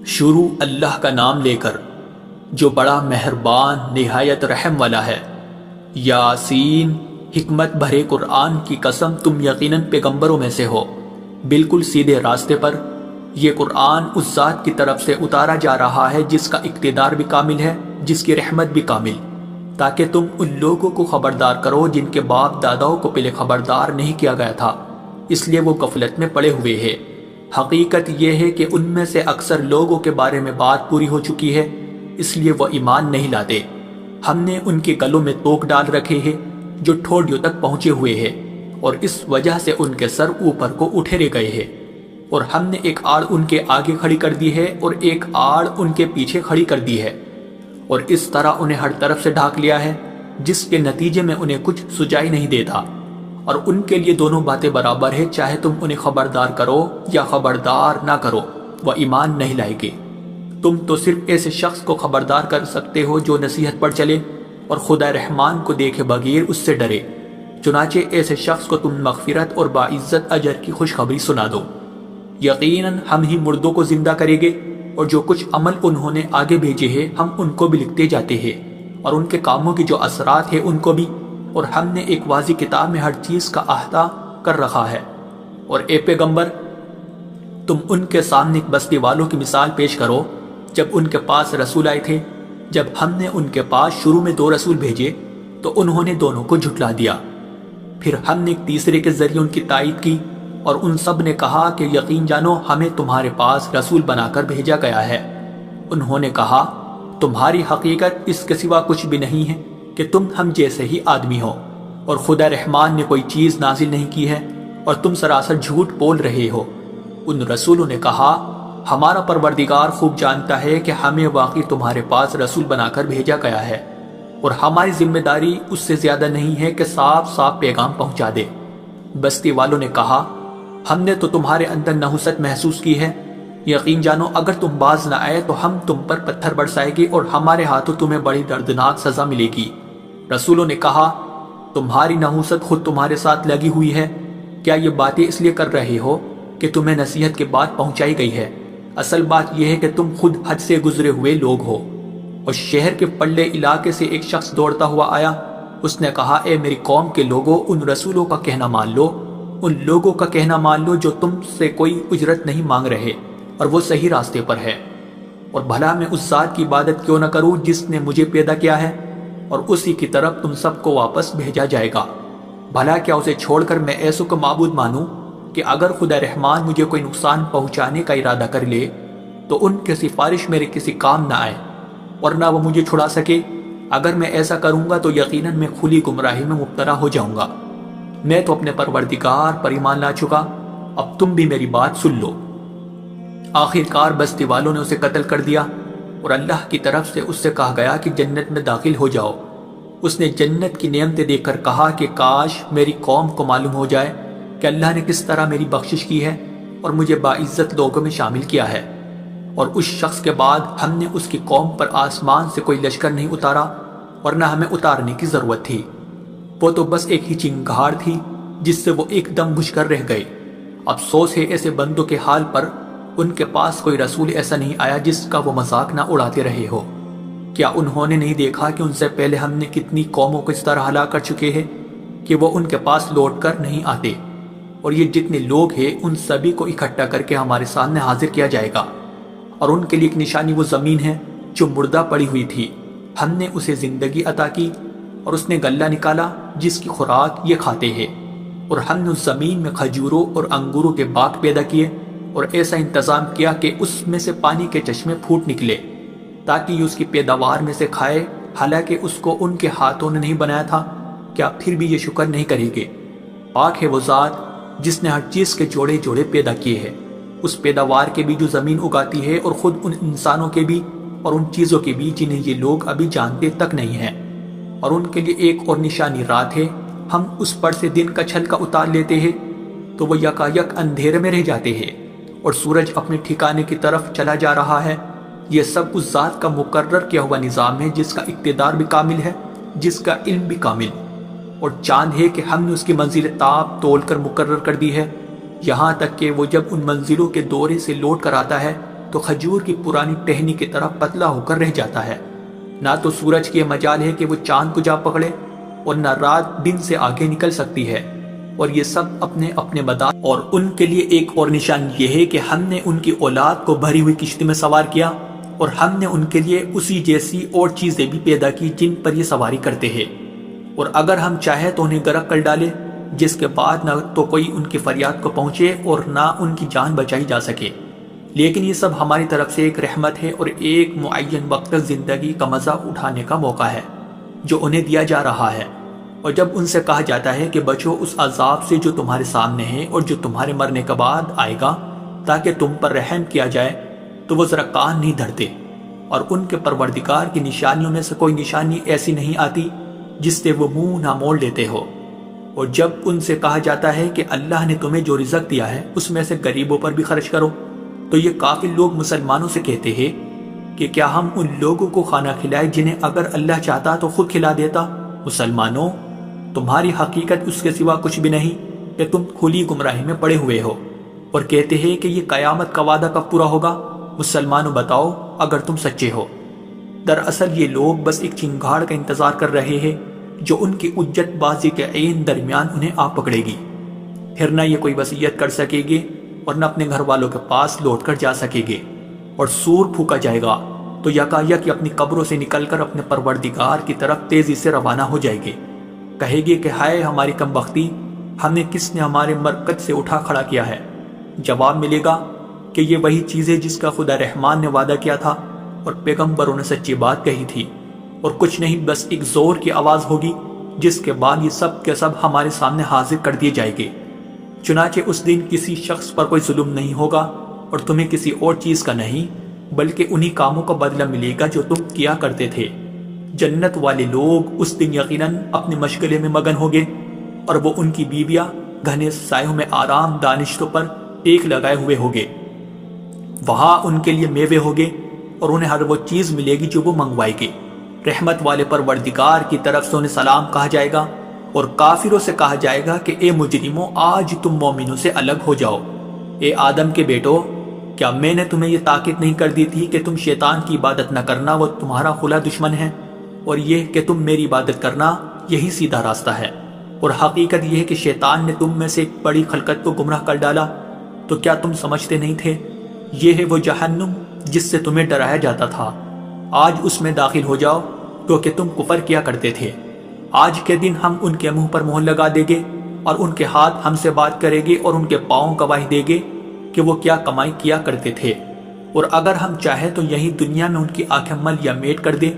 شروع اللہ کا نام لے کر جو بڑا مہربان نہایت رحم والا ہے۔ یاسین، حکمت بھرے قرآن کی قسم، تم یقیناً پیغمبروں میں سے ہو، بالکل سیدھے راستے پر۔ یہ قرآن اس ذات کی طرف سے اتارا جا رہا ہے جس کا اقتدار بھی کامل ہے، جس کی رحمت بھی کامل، تاکہ تم ان لوگوں کو خبردار کرو جن کے باپ داداؤں کو پہلے خبردار نہیں کیا گیا تھا، اس لیے وہ غفلت میں پڑے ہوئے ہیں۔ حقیقت یہ ہے کہ ان میں سے اکثر لوگوں کے بارے میں بات پوری ہو چکی ہے، اس لیے وہ ایمان نہیں لاتے۔ ہم نے ان کے گلوں میں توق ڈال رکھے ہیں جو ٹھوڑیوں تک پہنچے ہوئے ہیں، اور اس وجہ سے ان کے سر اوپر کو اٹھے رہ گئے ہیں، اور ہم نے ایک آڑ ان کے آگے کھڑی کر دی ہے اور ایک آڑ ان کے پیچھے کھڑی کر دی ہے، اور اس طرح انہیں ہر طرف سے ڈھانک لیا ہے، جس کے نتیجے میں انہیں کچھ سجائی نہیں دیتا۔ اور ان کے لیے دونوں باتیں برابر ہے، چاہے تم انہیں خبردار کرو یا خبردار نہ کرو، وہ ایمان نہیں لائے گے۔ تم تو صرف ایسے شخص کو خبردار کر سکتے ہو جو نصیحت پر چلے اور خدا رحمان کو دیکھے بغیر اس سے ڈرے، چنانچہ ایسے شخص کو تم مغفرت اور باعزت اجر کی خوشخبری سنا دو۔ یقیناً ہم ہی مردوں کو زندہ کریں گے، اور جو کچھ عمل انہوں نے آگے بھیجے ہیں ہم ان کو بھی لکھتے جاتے ہیں، اور ان کے کاموں کی جو اثرات ہیں ان کو بھی، اور ہم نے ایک واضح کتاب میں ہر چیز کا احاطہ کر رکھا ہے۔ اور اے پیغمبر، تم ان کے سامنے ایک بستی والوں کی مثال پیش کرو جب ان کے پاس رسول آئے تھے۔ جب ہم نے ان کے پاس شروع میں 2 رسول بھیجے تو انہوں نے دونوں کو جھٹلا دیا، پھر ہم نے ایک تیسرے کے ذریعے ان کی تائید کی، اور ان سب نے کہا کہ یقین جانو ہمیں تمہارے پاس رسول بنا کر بھیجا گیا ہے۔ انہوں نے کہا تمہاری حقیقت اس کے سوا کچھ بھی نہیں ہے کہ تم ہم جیسے ہی آدمی ہو، اور خدا رحمان نے کوئی چیز نازل نہیں کی ہے، اور تم سراسر جھوٹ بول رہے ہو۔ ان رسولوں نے کہا ہمارا پروردگار خوب جانتا ہے کہ ہمیں واقعی تمہارے پاس رسول بنا کر بھیجا گیا ہے، اور ہماری ذمہ داری اس سے زیادہ نہیں ہے کہ صاف صاف پیغام پہنچا دے۔ بستی والوں نے کہا ہم نے تو تمہارے اندر نحوست محسوس کی ہے، یقین جانو اگر تم باز نہ آئے تو ہم تم پر پتھر برسائے گے اور ہمارے ہاتھوں تمہیں بڑی دردناک سزا ملے گی۔ رسولوں نے کہا تمہاری نحوست خود تمہارے ساتھ لگی ہوئی ہے، کیا یہ باتیں اس لیے کر رہے ہو کہ تمہیں نصیحت کے بعد پہنچائی گئی ہے؟ اصل بات یہ ہے کہ تم خود حد سے گزرے ہوئے لوگ ہو۔ اور شہر کے پلے علاقے سے ایک شخص دوڑتا ہوا آیا، اس نے کہا اے میری قوم کے لوگوں، ان رسولوں کا کہنا مان لو، ان لوگوں کا کہنا مان لو جو تم سے کوئی اجرت نہیں مانگ رہے اور وہ صحیح راستے پر ہے، اور بھلا میں اس ذات کی عبادت کیوں نہ کروں جس نے مجھے پیدا کیا ہے، اور اسی کی طرف تم سب کو واپس بھیجا جائے گا۔ بھلا کیا اسے چھوڑ کر میں ایسو کو معبود مانوں کہ اگر خدا رحمان مجھے کوئی نقصان پہنچانے کا ارادہ کر لے تو ان کی سفارش میرے کسی کام نہ آئے، اور نہ وہ مجھے چھڑا سکے۔ اگر میں ایسا کروں گا تو یقیناً میں کھلی گمراہی میں مبتلا ہو جاؤں گا۔ میں تو اپنے پروردگار پر ایمان لا چکا، اب تم بھی میری بات سن لو۔ آخر کار بستی والوں نے اسے قتل کر دیا، اور اللہ کی طرف سے اس سے کہا گیا کہ جنت میں داخل ہو جاؤ۔ اس نے جنت کی نعمتیں دیکھ کر کہا کہ کاش میری قوم کو معلوم ہو جائے کہ اللہ نے کس طرح میری بخشش کی ہے اور مجھے باعزت لوگوں میں شامل کیا ہے۔ اور اس شخص کے بعد ہم نے اس کی قوم پر آسمان سے کوئی لشکر نہیں اتارا، اور نہ ہمیں اتارنے کی ضرورت تھی، وہ تو بس ایک ہی چنگھاڑ تھی جس سے وہ ایک دم بجھ کر رہ گئے۔ افسوس ہے ایسے بندوں کے حال پر، ان کے پاس کوئی رسول ایسا نہیں آیا جس کا وہ مذاق نہ اڑاتے رہے ہو۔ کیا انہوں نے نہیں دیکھا کہ ان سے پہلے ہم نے کتنی قوموں کو اس طرح ہلاک کر چکے ہیں کہ وہ ان کے پاس لوٹ کر نہیں آتے؟ اور یہ جتنے لوگ ہیں ان سبھی کو اکٹھا کر کے ہمارے سامنے حاضر کیا جائے گا، اور ان کے لیے ایک نشانی وہ زمین ہے جو مردہ پڑی ہوئی تھی، ہم نے اسے زندگی عطا کی، اور اس نے غلہ نکالا جس کی خوراک یہ کھاتے ہیں، اور ہم نے اس زمین میں کھجوروں اور انگوروں کے باغ پیدا کیے، اور ایسا انتظام کیا کہ اس میں سے پانی کے چشمے پھوٹ نکلے تاکہ یہ اس کی پیداوار میں سے کھائے، حالانکہ اس کو ان کے ہاتھوں نے نہیں بنایا تھا۔ کیا پھر بھی یہ شکر نہیں کریں گے؟ پاک ہے وہ ذات جس نے ہر چیز کے جوڑے جوڑے پیدا کیے ہیں، اس پیداوار کے بھی جو زمین اگاتی ہے، اور خود ان انسانوں کے بھی اور ان چیزوں کے بھی جنہیں یہ لوگ ابھی جانتے تک نہیں ہیں۔ اور ان کے لیے ایک اور نشانی رات ہے، ہم اس پر سے دن کا چھلکا اتار لیتے ہیں تو وہ یکا یک اندھیرے میں رہ جاتے ہیں، اور سورج اپنے ٹھکانے کی طرف چلا جا رہا ہے۔ یہ سب اس ذات کا مقرر کیا ہوا نظام ہے جس کا اقتدار بھی کامل ہے، جس کا علم بھی کامل۔ اور چاند ہے کہ ہم نے اس کی منزل تاب تول کر مقرر کر دی ہے، یہاں تک کہ وہ جب ان منزلوں کے دورے سے لوٹ کر آتا ہے تو کھجور کی پرانی ٹہنی کی طرح پتلا ہو کر رہ جاتا ہے۔ نہ تو سورج کی مجال ہے کہ وہ چاند کو جا پکڑے اور نہ رات دن سے آگے نکل سکتی ہے، اور یہ سب اپنے اپنے مدار۔ اور ان کے لیے ایک اور نشان یہ ہے کہ ہم نے ان کی اولاد کو بھری ہوئی کشتی میں سوار کیا، اور ہم نے ان کے لیے اسی جیسی اور چیزیں بھی پیدا کی جن پر یہ سواری کرتے ہیں، اور اگر ہم چاہیں تو انہیں غرق کر ڈالے، جس کے بعد نہ تو کوئی ان کی فریاد کو پہنچے اور نہ ان کی جان بچائی جا سکے۔ لیکن یہ سب ہماری طرف سے ایک رحمت ہے اور ایک معین وقت تک زندگی کا مزہ اٹھانے کا موقع ہے جو انہیں دیا جا رہا ہے۔ اور جب ان سے کہا جاتا ہے کہ بچو اس عذاب سے جو تمہارے سامنے ہے اور جو تمہارے مرنے کے بعد آئے گا تاکہ تم پر رحم کیا جائے، تو وہ ذرا کان نہیں دھرتے، اور ان کے پروردگار کی نشانیوں میں سے کوئی نشانی ایسی نہیں آتی جس سے وہ منہ نہ موڑ لیتے ہو۔ اور جب ان سے کہا جاتا ہے کہ اللہ نے تمہیں جو رزق دیا ہے اس میں سے غریبوں پر بھی خرچ کرو، تو یہ کافر لوگ مسلمانوں سے کہتے ہیں کہ کیا ہم ان لوگوں کو کھانا کھلائے جنہیں اگر اللہ چاہتا تو خود کھلا دیتا؟ مسلمانوں، تمہاری حقیقت اس کے سوا کچھ بھی نہیں کہ تم کھلی گمراہی میں پڑے ہوئے ہو، اور کہتے ہیں کہ یہ قیامت کا وعدہ کب پورا ہوگا؟ مسلمانوں بتاؤ اگر تم سچے ہو۔ دراصل یہ لوگ بس ایک چنگاڑ کا انتظار کر رہے ہیں جو ان کی اجت بازی کے عین درمیان انہیں آ پکڑے گی، پھر نہ یہ کوئی وصیت کر سکے گے اور نہ اپنے گھر والوں کے پاس لوٹ کر جا سکے گے، اور سور پھونکا جائے گا تو یکایک اپنی قبروں سے نکل کر اپنے پروردگار کی طرف تیزی سے روانہ ہو جائے گے۔ کہے گی کہ ہائے ہماری کم بختی، ہمیں کس نے ہمارے مرکز سے اٹھا کھڑا کیا ہے؟ جواب ملے گا کہ یہ وہی چیز ہے جس کا خدا رحمان نے وعدہ کیا تھا اور پیغمبروں نے سچی بات کہی تھی، اور کچھ نہیں، بس ایک زور کی آواز ہوگی جس کے بعد یہ سب کے سب ہمارے سامنے حاضر کر دیے جائیں گے۔ چنانچہ اس دن کسی شخص پر کوئی ظلم نہیں ہوگا اور تمہیں کسی اور چیز کا نہیں، بلکہ انہی کاموں کا بدلہ ملے گا جو تم کیا کرتے تھے۔ جنت والے لوگ اس دن یقیناً اپنے مشغلے میں مگن ہوگے، اور وہ ان کی بیویاں گھنے سایوں میں آرام دانشتوں پر ٹیک لگائے ہوئے ہوگے۔ وہاں ان کے لیے میوے ہوگے اور انہیں ہر وہ چیز ملے گی جو وہ منگوائے گے۔ رحمت والے پروردگار کی طرف سے انہیں سلام کہا جائے گا، اور کافروں سے کہا جائے گا کہ اے مجرموں، آج تم مومنوں سے الگ ہو جاؤ۔ اے آدم کے بیٹو، کیا میں نے تمہیں یہ تاکید نہیں کر دی تھی کہ تم شیطان کی عبادت نہ کرنا، وہ تمہارا کھلا دشمن ہے، اور یہ کہ تم میری عبادت کرنا، یہی سیدھا راستہ ہے۔ اور حقیقت یہ ہے کہ شیطان نے تم میں سے ایک بڑی خلقت کو گمراہ کر ڈالا، تو کیا تم سمجھتے نہیں تھے؟ یہ ہے وہ جہنم جس سے تمہیں ڈرایا جاتا تھا، آج اس میں داخل ہو جاؤ کیونکہ تم کفر کیا کرتے تھے۔ آج کے دن ہم ان کے منہ پر مہر لگا دیں گے، اور ان کے ہاتھ ہم سے بات کریں گے اور ان کے پاؤں گواہی دیں گے کہ وہ کیا کمائی کیا کرتے تھے۔ اور اگر ہم چاہیں تو یہی دنیا میں ان کی آنکھیں مل یا میٹ کر دیں،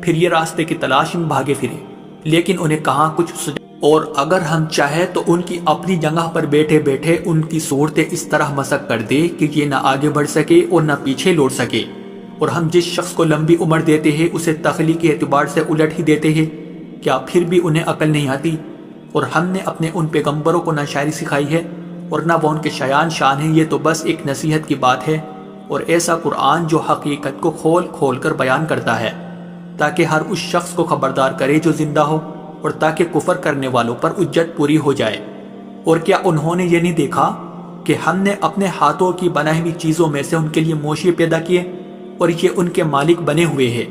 پھر یہ راستے کی تلاش میں بھاگے پھرے، لیکن انہیں کہاں کچھ سجا۔ اور اگر ہم چاہیں تو ان کی اپنی جگہ پر بیٹھے بیٹھے ان کی صورتیں اس طرح مسخ کر دے کہ یہ نہ آگے بڑھ سکے اور نہ پیچھے لوٹ سکے۔ اور ہم جس شخص کو لمبی عمر دیتے ہیں اسے تخلیقی اعتبار سے الٹ ہی دیتے ہیں، کیا پھر بھی انہیں عقل نہیں آتی؟ اور ہم نے اپنے ان پیغمبروں کو نہ شاعری سکھائی ہے اور نہ وہ ان کے شایان شان ہیں، یہ تو بس ایک نصیحت کی بات ہے، اور ایسا قرآن جو حقیقت کو کھول کھول کر بیان کرتا ہے تاکہ ہر اس شخص کو خبردار کرے جو زندہ ہو، اور تاکہ کفر کرنے والوں پر حجت پوری ہو جائے۔ اور کیا انہوں نے یہ نہیں دیکھا کہ ہم نے اپنے ہاتھوں کی بنائی ہوئی چیزوں میں سے ان کے لیے مویشی پیدا کیے اور یہ ان کے مالک بنے ہوئے ہیں،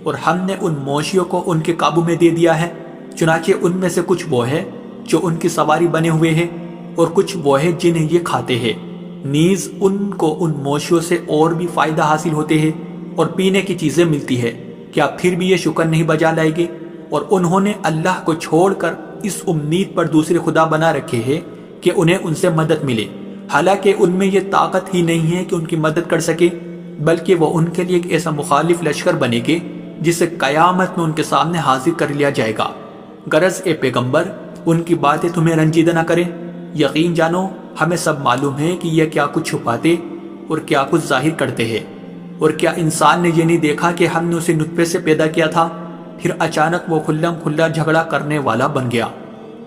اور ہم نے ان مویشیوں کو ان کے قابو میں دے دیا ہے، چنانچہ ان میں سے کچھ وہ ہے جو ان کی سواری بنے ہوئے ہیں اور کچھ وہ ہے جنہیں یہ کھاتے ہیں، نیز ان کو ان مویشیوں سے اور بھی فائدہ حاصل ہوتے ہیں اور پینے کی چیزیں ملتی ہے، کیا پھر بھی یہ شکر نہیں بجا لائے گے؟ اور انہوں نے اللہ کو چھوڑ کر اس امید پر دوسرے خدا بنا رکھے ہیں کہ انہیں ان سے مدد ملے، حالانکہ ان میں یہ طاقت ہی نہیں ہے کہ ان کی مدد کر سکے، بلکہ وہ ان کے لیے ایک ایسا مخالف لشکر بنے گے جسے قیامت میں ان کے سامنے حاضر کر لیا جائے گا۔ غرض اے پیغمبر، ان کی باتیں تمہیں رنجیدہ نہ کریں، یقین جانو ہمیں سب معلوم ہے کہ یہ کیا کچھ چھپاتے اور کیا کچھ ظاہر کرتے ہیں۔ اور کیا انسان نے یہ نہیں دیکھا کہ ہم نے اسے نطفے سے پیدا کیا تھا، پھر اچانک وہ کھلم کھلا جھگڑا کرنے والا بن گیا؟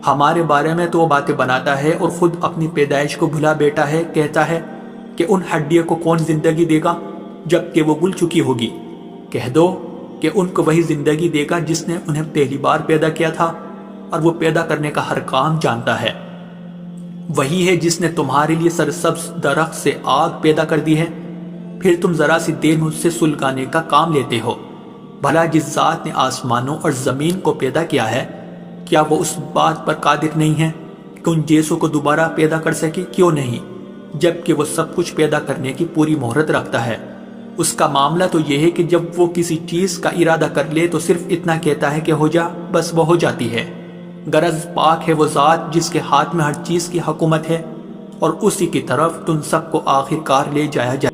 ہمارے بارے میں تو وہ باتیں بناتا ہے اور خود اپنی پیدائش کو بھلا بیٹا ہے، کہتا ہے کہ ان ہڈیوں کو کون زندگی دے گا جبکہ وہ گل چکی ہوگی؟ کہہ دو کہ ان کو وہی زندگی دے گا جس نے انہیں پہلی بار پیدا کیا تھا، اور وہ پیدا کرنے کا ہر کام جانتا ہے۔ وہی ہے جس نے تمہارے لیے سرسبز درخت سے آگ پیدا کر دی ہے، پھر تم ذرا سی دیر مجھ سے سلگانے کا کام لیتے ہو؟ بھلا جس ذات نے آسمانوں اور زمین کو پیدا کیا ہے، کیا وہ اس بات پر قادر نہیں ہے کہ ان جیسوں کو دوبارہ پیدا کر سکے؟ کیوں نہیں، جبکہ وہ سب کچھ پیدا کرنے کی پوری مہرت رکھتا ہے۔ اس کا معاملہ تو یہ ہے کہ جب وہ کسی چیز کا ارادہ کر لے تو صرف اتنا کہتا ہے کہ ہو جا، بس وہ ہو جاتی ہے۔ غرض پاک ہے وہ ذات جس کے ہاتھ میں ہر چیز کی حکومت ہے، اور اسی کی طرف تم سب کو آخر کار لے جایا جائے۔